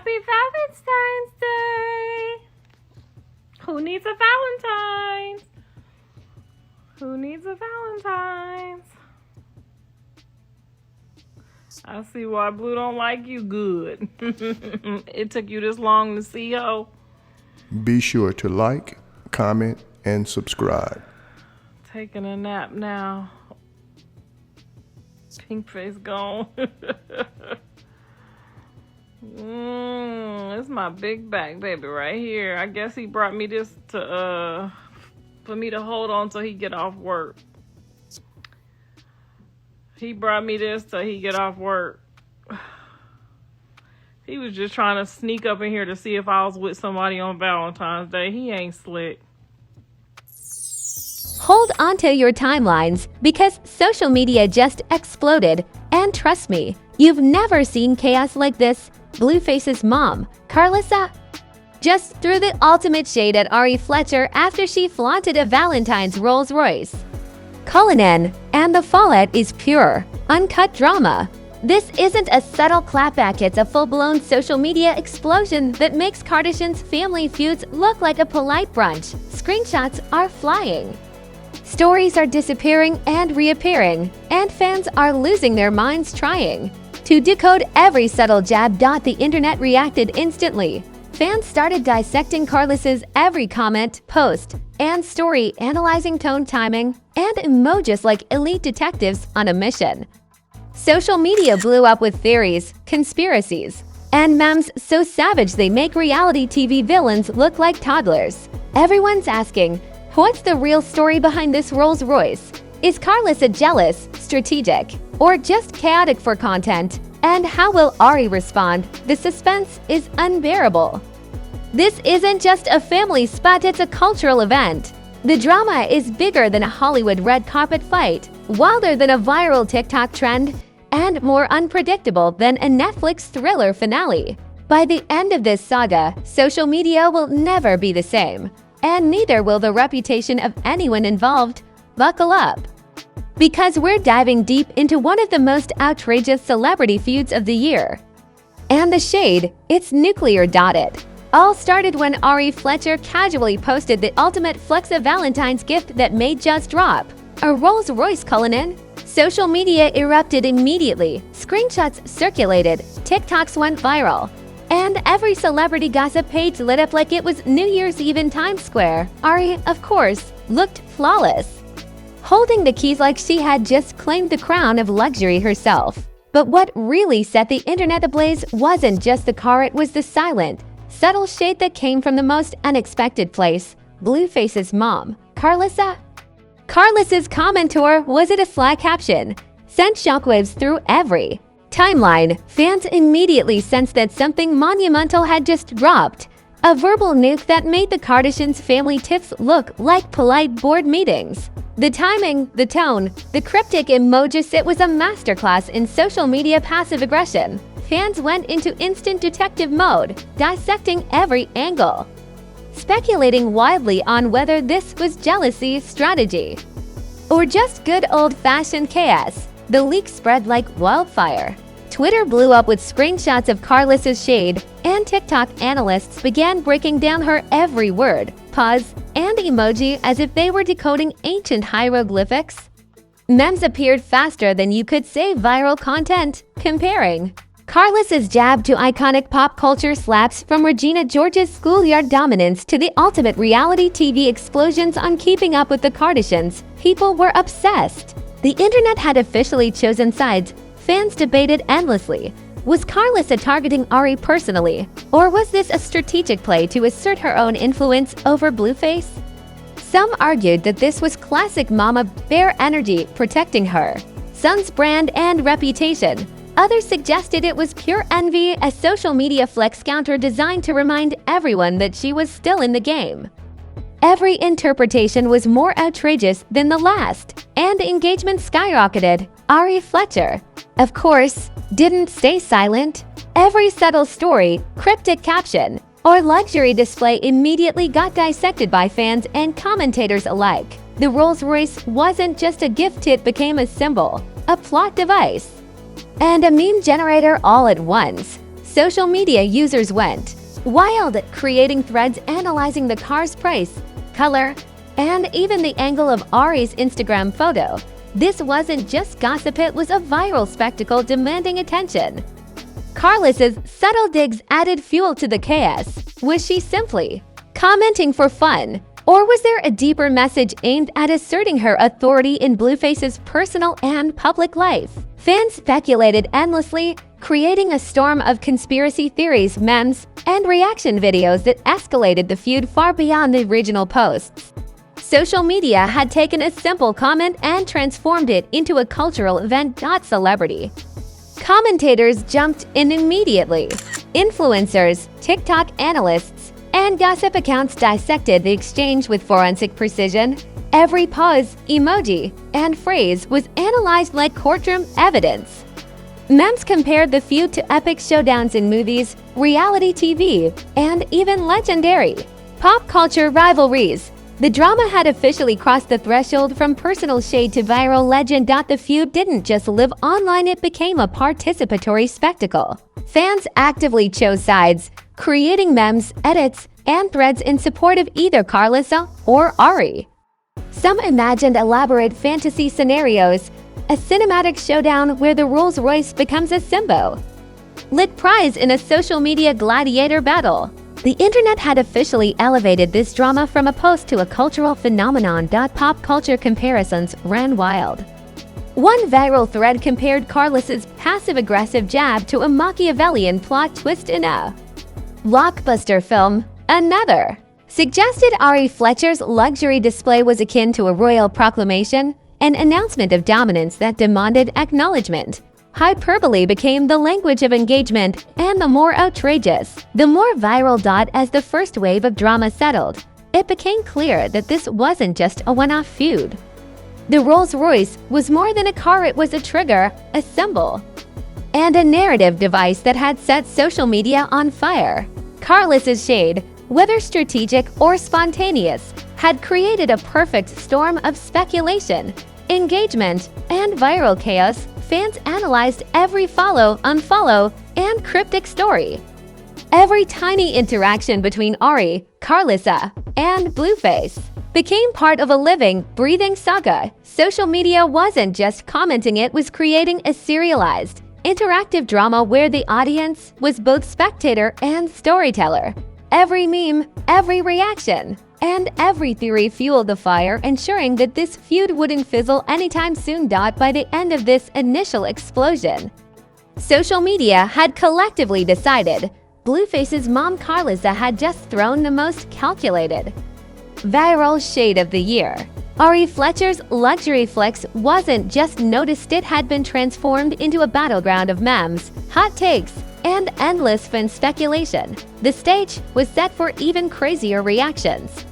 Happy Valentine's Day! Who needs a Valentine? Who needs a Valentine's? I see why Blue don't like you good. It took you this long to see her. Be sure to like, comment, and subscribe. Taking a nap now. Pink face gone. It's my big back baby right here. I guess he brought me this to for me to hold on till he get off work. He brought me this till he get off work. He was just trying to sneak up in here to see if I was with somebody on Valentine's Day. He ain't slick. Hold onto your timelines because social media just exploded. And trust me, you've never seen chaos like this. Blueface's mom, Karlissa, just threw the ultimate shade at Ari Fletcher after she flaunted a Valentine's Rolls-Royce. Cullinan, and the fallout is pure, uncut drama. This isn't a subtle clapback, it's a full-blown social media explosion that makes Kardashian's family feuds look like a polite brunch. Screenshots are flying. Stories are disappearing and reappearing, and fans are losing their minds trying to decode every subtle jab. The internet reacted instantly. Fans started dissecting Karlissa's every comment, post, and story, analyzing tone, timing, and emojis like elite detectives on a mission. Social media blew up with theories, conspiracies, and memes so savage they make reality TV villains look like toddlers. Everyone's asking, what's the real story behind this Rolls-Royce? Is Karlissa jealous, strategic, or just chaotic for content? And how will Ari respond? The suspense is unbearable. This isn't just a family spot, it's a cultural event. The drama is bigger than a Hollywood red carpet fight, wilder than a viral TikTok trend, and more unpredictable than a Netflix thriller finale. By the end of this saga, social media will never be the same, and neither will the reputation of anyone involved. Buckle up, because we're diving deep into one of the most outrageous celebrity feuds of the year. And the shade, it's nuclear-dotted. All started when Ari Fletcher casually posted the ultimate flex of Valentine's gift that may just drop, a Rolls-Royce Cullinan. Social media erupted immediately, screenshots circulated, TikToks went viral, and every celebrity gossip page lit up like it was New Year's Eve in Times Square. Ari, of course, looked flawless, holding the keys like she had just claimed the crown of luxury herself. But what really set the internet ablaze wasn't just the car, it was the silent, subtle shade that came from the most unexpected place. Blueface's mom, Karlissa. Karlissa's commentor, was it a sly caption, sent shockwaves through every timeline. Fans immediately sensed that something monumental had just dropped, a verbal nuke that made the Kardashians' family tiffs look like polite board meetings. The timing, the tone, the cryptic emojis, it was a masterclass in social media passive aggression. Fans went into instant detective mode, dissecting every angle, speculating wildly on whether this was jealousy, strategy, or just good old-fashioned chaos. The leak spread like wildfire. Twitter blew up with screenshots of Karlissa's shade, and TikTok analysts began breaking down her every word, pause, and emoji as if they were decoding ancient hieroglyphics. Memes appeared faster than you could say viral content, comparing Karlissa's jab to iconic pop culture slaps, from Regina George's schoolyard dominance to the ultimate reality TV explosions on Keeping Up with the Kardashians. People were obsessed. The internet had officially chosen sides. Fans debated endlessly. Was Karlissa targeting Ari personally, or was this a strategic play to assert her own influence over Blueface? Some argued that this was classic mama bear energy protecting her son's brand and reputation. Others suggested it was pure envy, a social media flex counter designed to remind everyone that she was still in the game. Every interpretation was more outrageous than the last, and engagement skyrocketed. Ari Fletcher, of course, didn't stay silent. Every subtle story, cryptic caption, or luxury display immediately got dissected by fans and commentators alike. The Rolls-Royce wasn't just a gift, it became a symbol, a plot device, and a meme generator all at once. social media users went wild, creating threads analyzing the car's price, color, and even the angle of Ari's Instagram photo. This wasn't just gossip, it was a viral spectacle demanding attention. Karlissa's subtle digs added fuel to the chaos. Was she simply commenting for fun? Or was there a deeper message aimed at asserting her authority in Blueface's personal and public life? Fans speculated endlessly, creating a storm of conspiracy theories, memes, and reaction videos that escalated the feud far beyond the original posts. Social media had taken a simple comment and transformed it into a cultural event. Celebrity commentators jumped in immediately. Influencers, TikTok analysts, and gossip accounts dissected the exchange with forensic precision. Every pose, emoji, and phrase was analyzed like courtroom evidence. Memes compared the feud to epic showdowns in movies, reality TV, and even legendary pop culture rivalries. The drama had officially crossed the threshold from personal shade to viral legend. The feud didn't just live online, it became a participatory spectacle. Fans actively chose sides, creating memes, edits, and threads in support of either Karlissa or Ari. Some imagined elaborate fantasy scenarios, a cinematic showdown where the Rolls-Royce becomes a symbol, lit prize in a social media gladiator battle. The internet had officially elevated this drama from a post to a cultural phenomenon. Pop culture comparisons ran wild. One viral thread compared Karlissa's passive-aggressive jab to a Machiavellian plot twist in a blockbuster film. Another suggested Ari Fletcher's luxury display was akin to a royal proclamation, an announcement of dominance that demanded acknowledgement. Hyperbole became the language of engagement, and the more outrageous, the more viral. As the first wave of drama settled, it became clear that this wasn't just a one-off feud. The Rolls-Royce was more than a car, it was a trigger, a symbol, and a narrative device that had set social media on fire. Karlissa's shade, whether strategic or spontaneous, had created a perfect storm of speculation, engagement, and viral chaos. Fans analyzed every follow, unfollow, and cryptic story. Every tiny interaction between Ari, Karlissa, and Blueface became part of a living, breathing saga. Social media wasn't just commenting, it was creating a serialized, interactive drama where the audience was both spectator and storyteller. Every meme, every reaction, and every theory fueled the fire, ensuring that this feud wouldn't fizzle anytime soon. By the end of this initial explosion, social media had collectively decided Blueface's mom Karlissa had just thrown the most calculated, viral shade of the year. Ari Fletcher's luxury flex wasn't just noticed, it had been transformed into a battleground of memes, hot takes, and endless fan speculation. The stage was set for even crazier reactions,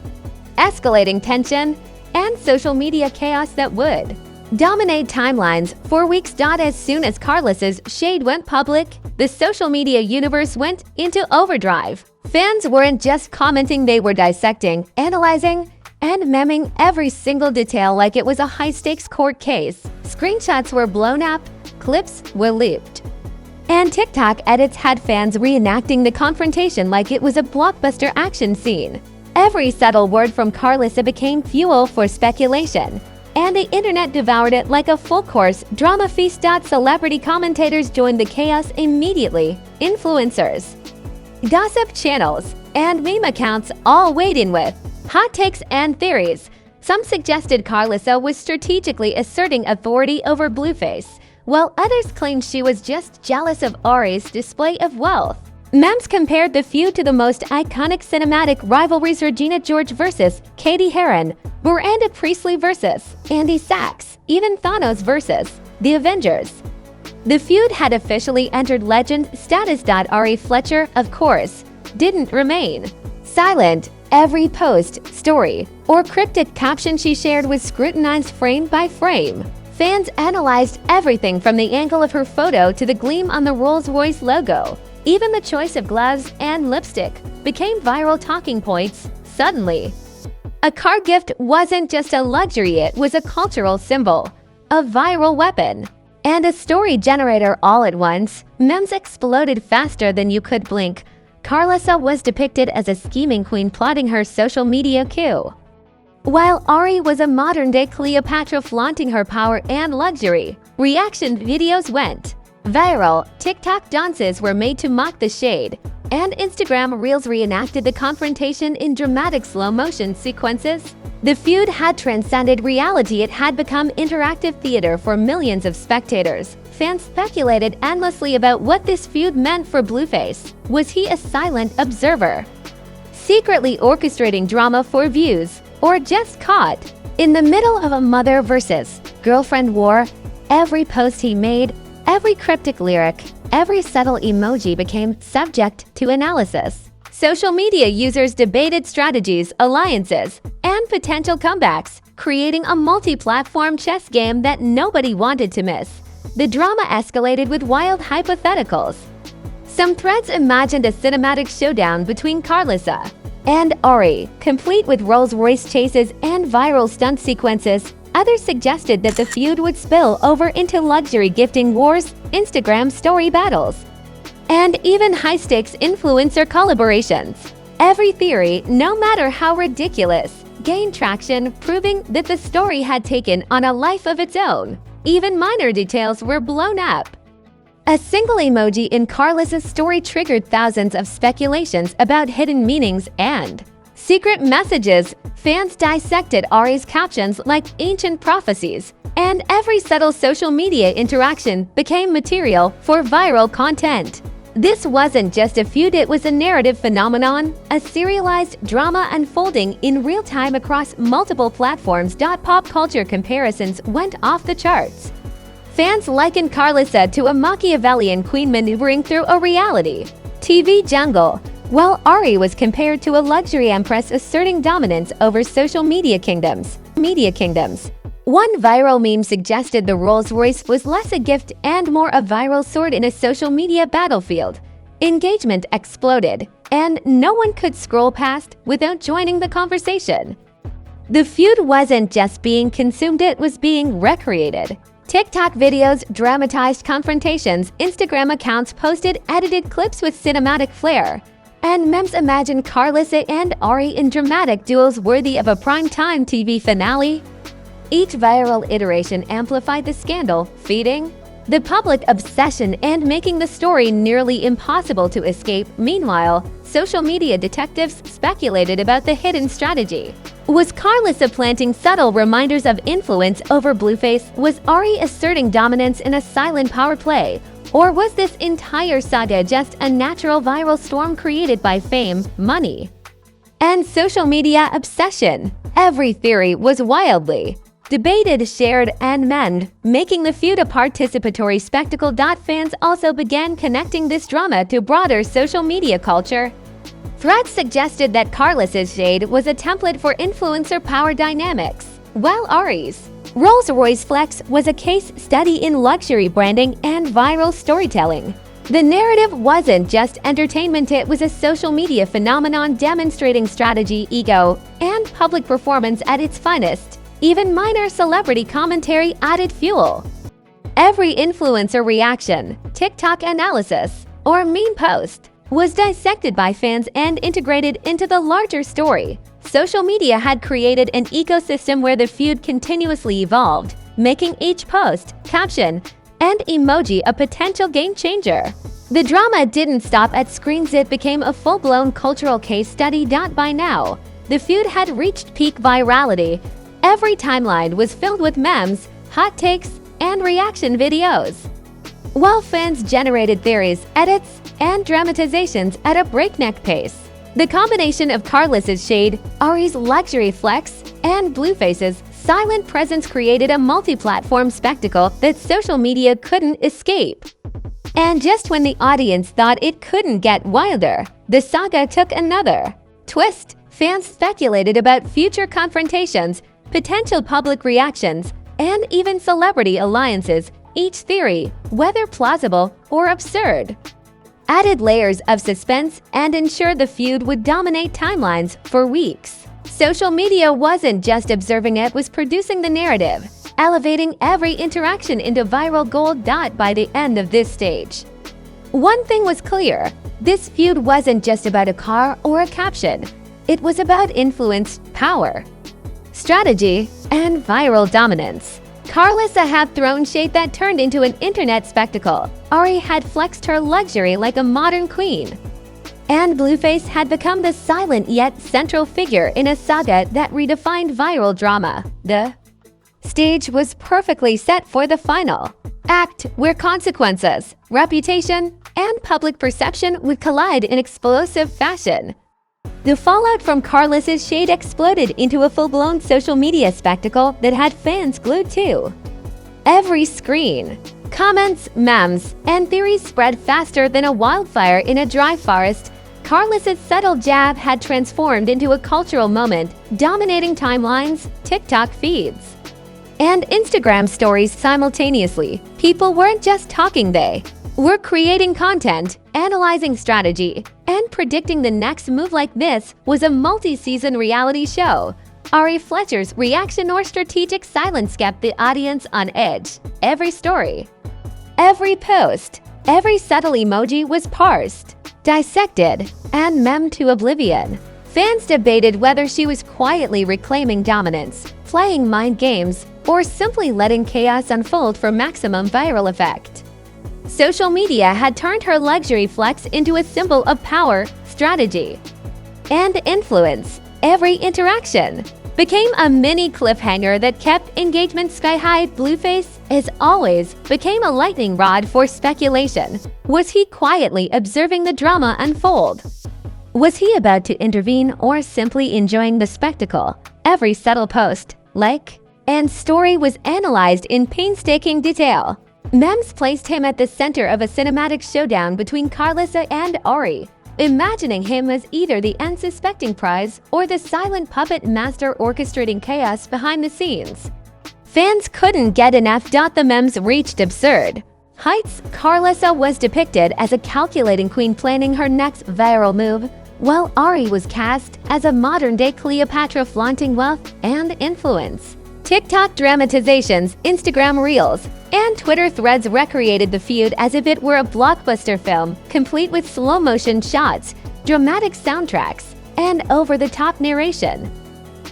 escalating tension, and social media chaos that would dominate timelines for weeks. As soon as Karlissa's shade went public, the social media universe went into overdrive. Fans weren't just commenting, they were dissecting, analyzing, and memming every single detail like it was a high-stakes court case. Screenshots were blown up, clips were leaked, and TikTok edits had fans reenacting the confrontation like it was a blockbuster action scene. Every subtle word from Karlissa became fuel for speculation, and the internet devoured it like a full-course drama feast. Celebrity commentators joined the chaos immediately. Influencers, gossip channels, and meme accounts all weighed in with hot takes and theories. Some suggested Karlissa was strategically asserting authority over Blueface, while others claimed she was just jealous of Ari's display of wealth. Memes compared the feud to the most iconic cinematic rivalries: Regina George versus Katie Heron, Miranda Priestley versus Andy Sachs, even Thanos versus the Avengers. The feud had officially entered legend status. Ari Fletcher, of course, didn't remain silent. Every post, story, or cryptic caption she shared was scrutinized frame by frame. Fans analyzed everything from the angle of her photo to the gleam on the Rolls-Royce logo. Even the choice of gloves and lipstick became viral talking points. Suddenly, a car gift wasn't just a luxury, it was a cultural symbol, a viral weapon, and a story generator all at once, memes exploded faster than you could blink. Karlissa was depicted as a scheming queen plotting her social media coup, while Ari was a modern-day Cleopatra flaunting her power and luxury. Reaction videos went viral, TikTok dances were made to mock the shade, and Instagram Reels reenacted the confrontation in dramatic slow-motion sequences. The feud had transcended reality. It had become interactive theater for millions of spectators. Fans speculated endlessly about what this feud meant for Blueface. Was he a silent observer, secretly orchestrating drama for views, or just caught in the middle of a mother versus girlfriend war? Every post he made, every cryptic lyric, every subtle emoji became subject to analysis. Social media users debated strategies, alliances, and potential comebacks, creating a multi-platform chess game that nobody wanted to miss. The drama escalated with wild hypotheticals. Some threads imagined a cinematic showdown between Karlissa and Ari, complete with Rolls-Royce chases and viral stunt sequences. Others suggested that the feud would spill over into luxury gifting wars, Instagram story battles, and even high-stakes influencer collaborations. Every theory, no matter how ridiculous, gained traction, proving that the story had taken on a life of its own. Even minor details were blown up. A single emoji in Karlissa's story triggered thousands of speculations about hidden meanings and secret messages. Fans dissected Ari's captions like ancient prophecies, and every subtle social media interaction became material for viral content. This wasn't just a feud, it was a narrative phenomenon, a serialized drama unfolding in real time across multiple platforms. Pop culture comparisons went off the charts. Fans likened Karlissa to a Machiavellian queen maneuvering through a reality TV jungle, while Ari was compared to a luxury empress asserting dominance over social media kingdoms. One viral meme suggested the Rolls-Royce was less a gift and more a viral sword in a social media battlefield. Engagement exploded, and no one could scroll past without joining the conversation. The feud wasn't just being consumed, it was being recreated. TikTok videos dramatized confrontations, Instagram accounts posted edited clips with cinematic flair, and memes imagined Karlissa and Ari in dramatic duels worthy of a primetime TV finale. Each viral iteration amplified the scandal, feeding the public obsession and making the story nearly impossible to escape. Meanwhile, social media detectives speculated about the hidden strategy. Was Karlissa planting subtle reminders of influence over Blueface? Was Ari asserting dominance in a silent power play? Or was this entire saga just a natural viral storm created by fame, money, and social media obsession? Every theory was wildly debated, shared, and mended, making the feud a participatory spectacle. Fans also began connecting this drama to broader social media culture. Threads suggested that Karlissa's shade was a template for influencer power dynamics, while Ari's Rolls-Royce flex was a case study in luxury branding and viral storytelling. The narrative wasn't just entertainment, it was a social media phenomenon demonstrating strategy, ego, and public performance at its finest. Even minor celebrity commentary added fuel. Every influencer reaction, TikTok analysis, or meme post was dissected by fans and integrated into the larger story. Social media had created an ecosystem where the feud continuously evolved, making each post, caption, and emoji a potential game changer. The drama didn't stop at screens, it became a full-blown cultural case study. By now, the feud had reached peak virality. Every timeline was filled with memes, hot takes, and reaction videos, while fans generated theories, edits, and dramatizations at a breakneck pace. The combination of Karlissa's shade, Ari's luxury flex, and Blueface's silent presence created a multi-platform spectacle that social media couldn't escape. And just when the audience thought it couldn't get wilder, the saga took another twist. Fans speculated about future confrontations, potential public reactions, and even celebrity alliances. Each theory, whether plausible or absurd, added layers of suspense and ensured the feud would dominate timelines for weeks. Social media wasn't just observing, it was producing the narrative. elevating every interaction into viral gold. By the end of this stage, one thing was clear: this feud wasn't just about a car or a caption. It was about influence, power, strategy, and viral dominance. Karlissa had thrown shade that turned into an internet spectacle. Ari had flexed her luxury like a modern queen. And Blueface had become the silent yet central figure in a saga that redefined viral drama. The stage was perfectly set for the final act, where consequences, reputation, and public perception would collide in explosive fashion. The fallout from Karlissa's shade exploded into a full-blown social media spectacle that had fans glued to every screen. Comments, memes, and theories spread faster than a wildfire in a dry forest. Karlissa's subtle jab had transformed into a cultural moment, dominating timelines, TikTok feeds, and Instagram stories simultaneously. People weren't just talking, they were creating content, analyzing strategy, and predicting the next move. Like this was a multi-season reality show. Ari Fletcher's reaction or strategic silence kept the audience on edge. Every story, every post, every subtle emoji was parsed, dissected, and memed to oblivion. Fans debated whether she was quietly reclaiming dominance, playing mind games, or simply letting chaos unfold for maximum viral effect. Social media had turned her luxury flex into a symbol of power, strategy, and influence. Every interaction became a mini cliffhanger that kept engagement sky-high. Blueface, as always, became a lightning rod for speculation. Was he quietly observing the drama unfold? Was he about to intervene or simply enjoying the spectacle? Every subtle post, like, and story was analyzed in painstaking detail. Memes placed him at the center of a cinematic showdown between Karlissa and Ari, imagining him as either the unsuspecting prize or the silent puppet master orchestrating chaos behind the scenes. Fans couldn't get enough. The memes reached absurd heights. Karlissa was depicted as a calculating queen planning her next viral move, while Ari was cast as a modern-day Cleopatra flaunting wealth and influence. TikTok dramatizations, Instagram reels, and Twitter threads recreated the feud as if it were a blockbuster film, complete with slow-motion shots, dramatic soundtracks, and over-the-top narration.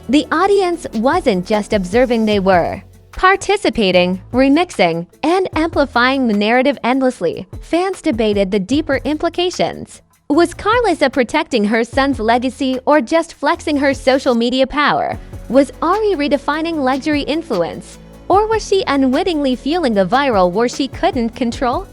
The audience wasn't just observing, they were participating, remixing, and amplifying the narrative endlessly. Fans debated the deeper implications. Was Karlissa protecting her son's legacy or just flexing her social media power? Was Ari redefining luxury influence? Or was she unwittingly fueling a viral war she couldn't control?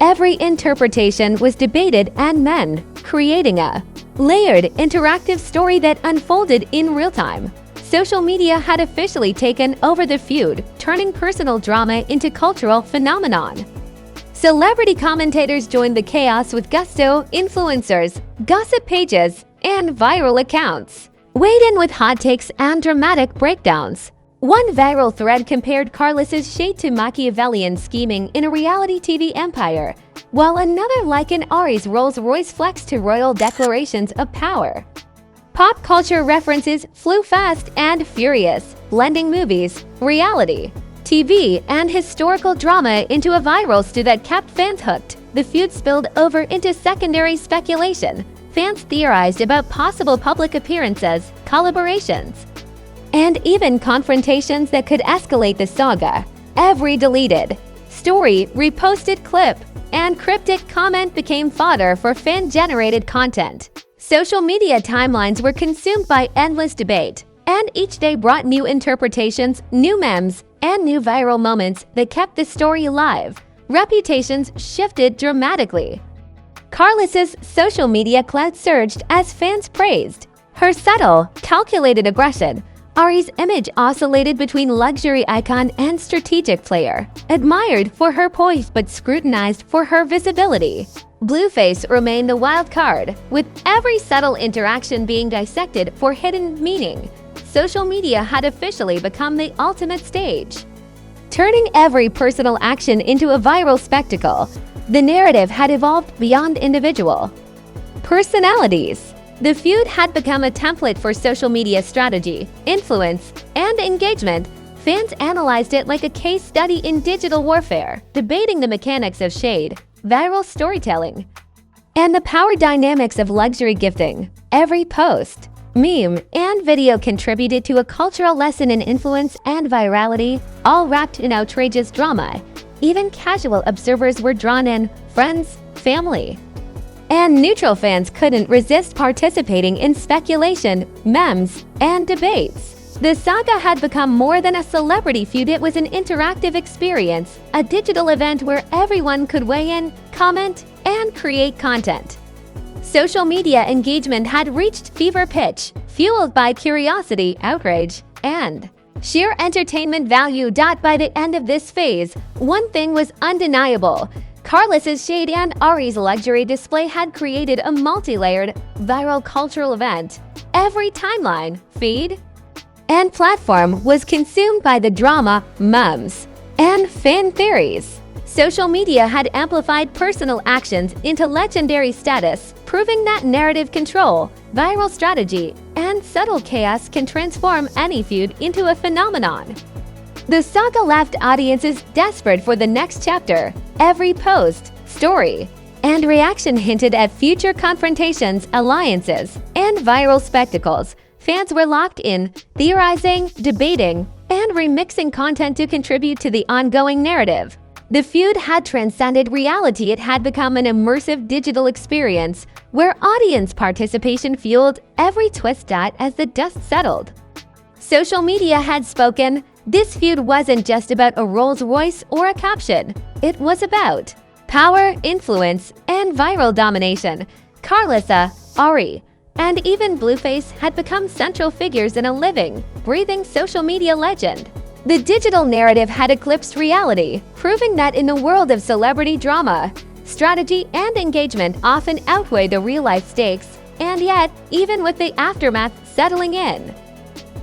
Every interpretation was debated and men, creating a layered, interactive story that unfolded in real time. Social media had officially taken over the feud, turning personal drama into cultural phenomenon. Celebrity commentators joined the chaos with gusto, influencers, gossip pages, and viral accounts weighed in with hot takes and dramatic breakdowns. One viral thread compared Karlissa's shade to Machiavellian scheming in a reality TV empire, while another likened Ari's Rolls-Royce flex to royal declarations of power. Pop culture references flew fast and furious, blending movies, reality TV, and historical drama into a viral stew that kept fans hooked. The feud spilled over into secondary speculation. Fans theorized about possible public appearances, collaborations, and even confrontations that could escalate the saga. Every deleted story, reposted clip, and cryptic comment became fodder for fan-generated content. Social media timelines were consumed by endless debate, and each day brought new interpretations, new memes, and new viral moments that kept the story alive. Reputations shifted dramatically. Karlissa's social media clout surged as fans praised her subtle, calculated aggression. Ari's image oscillated between luxury icon and strategic player, admired for her poise but scrutinized for her visibility. Blueface remained the wild card, with every subtle interaction being dissected for hidden meaning. Social media had officially become the ultimate stage, turning every personal action into a viral spectacle. The narrative had evolved beyond individual personalities. The feud had become a template for social media strategy, influence, and engagement. Fans analyzed it like a case study in digital warfare, debating the mechanics of shade, viral storytelling, and the power dynamics of luxury gifting. Every post, meme, and video contributed to a cultural lesson in influence and virality, all wrapped in outrageous drama. Even casual observers were drawn in, friends, family, and neutral fans couldn't resist participating in speculation, memes, and debates. The saga had become more than a celebrity feud. It was an interactive experience, a digital event where everyone could weigh in, comment, and create content. Social media engagement had reached fever pitch, fueled by curiosity, outrage, and sheer entertainment value. By the end of this phase, one thing was undeniable. Karlissa's shade and Ari's luxury display had created a multi-layered, viral cultural event. Every timeline, feed, and platform was consumed by the drama, memes, and fan theories. Social media had amplified personal actions into legendary status, proving that narrative control, viral strategy, and subtle chaos can transform any feud into a phenomenon. The saga left audiences desperate for the next chapter. Every post, story, and reaction hinted at future confrontations, alliances, and viral spectacles. Fans were locked in, theorizing, debating, and remixing content to contribute to the ongoing narrative. The feud had transcended reality. It had become an immersive digital experience where audience participation fueled every twist as the dust settled. Social media had spoken. This feud wasn't just about a Rolls-Royce or a caption. It was about power, influence, and viral domination. Karlissa, Ari, and even Blueface had become central figures in a living, breathing social media legend. The digital narrative had eclipsed reality, proving that in the world of celebrity drama, strategy and engagement often outweigh the real-life stakes. And yet, even with the aftermath settling in,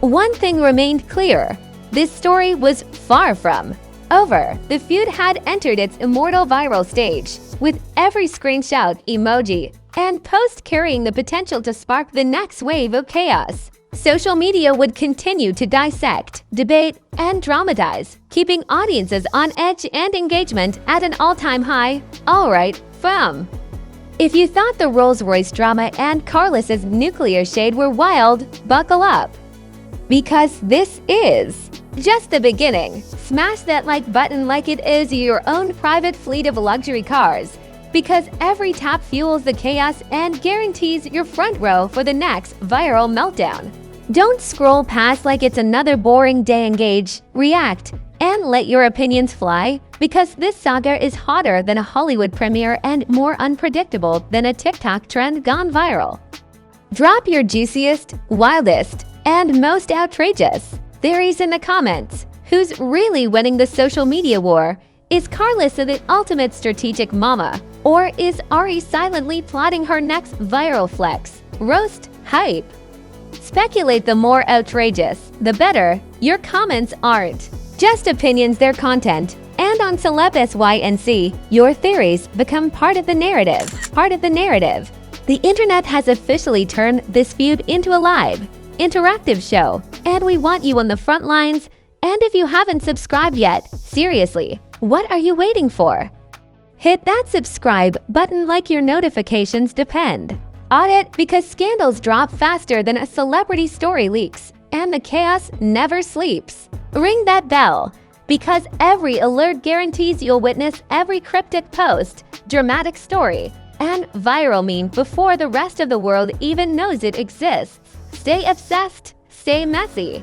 one thing remained clear. This story was far from over. The feud had entered its immortal viral stage, with every screenshot, emoji, and post carrying the potential to spark the next wave of chaos. Social media would continue to dissect, debate, and dramatize, keeping audiences on edge and engagement at an all-time high. All right, fam. If you thought the Rolls-Royce drama and Karlissa's nuclear shade were wild, buckle up. Because this is just the beginning. Smash that like button like it is your own private fleet of luxury cars, because every tap fuels the chaos and guarantees your front row for the next viral meltdown. Don't scroll past like it's another boring day. Engage, react, and let your opinions fly, because this saga is hotter than a Hollywood premiere and more unpredictable than a TikTok trend gone viral. Drop your juiciest, wildest, and most outrageous theories in the comments. Who's really winning the social media war? Is Karlissa the ultimate strategic mama? Or is Ari silently plotting her next viral flex? Roast, hype. Speculate. The more outrageous, the better. Your comments aren't just opinions, they're content. And on Celeb SYNC, your theories become part of the narrative. The internet has officially turned this feud into a live, interactive show, and we want you on the front lines. And if you haven't subscribed yet, seriously, what are you waiting for? Hit that subscribe button like your notifications depend on it, because scandals drop faster than a celebrity story leaks, and the chaos never sleeps. Ring that bell, because every alert guarantees you'll witness every cryptic post, dramatic story, and viral meme before the rest of the world even knows it exists. Stay obsessed, stay messy,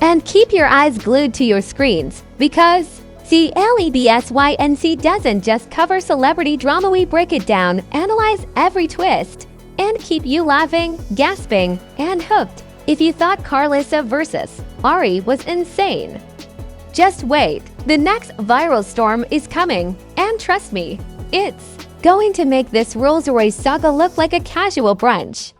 and keep your eyes glued to your screens, because CLEBSYNC doesn't just cover celebrity drama. We break it down, analyze every twist, and keep you laughing, gasping, and hooked. If you thought Karlissa versus Ari was insane, just wait. The next viral storm is coming, and trust me, it's going to make this Rolls-Royce saga look like a casual brunch.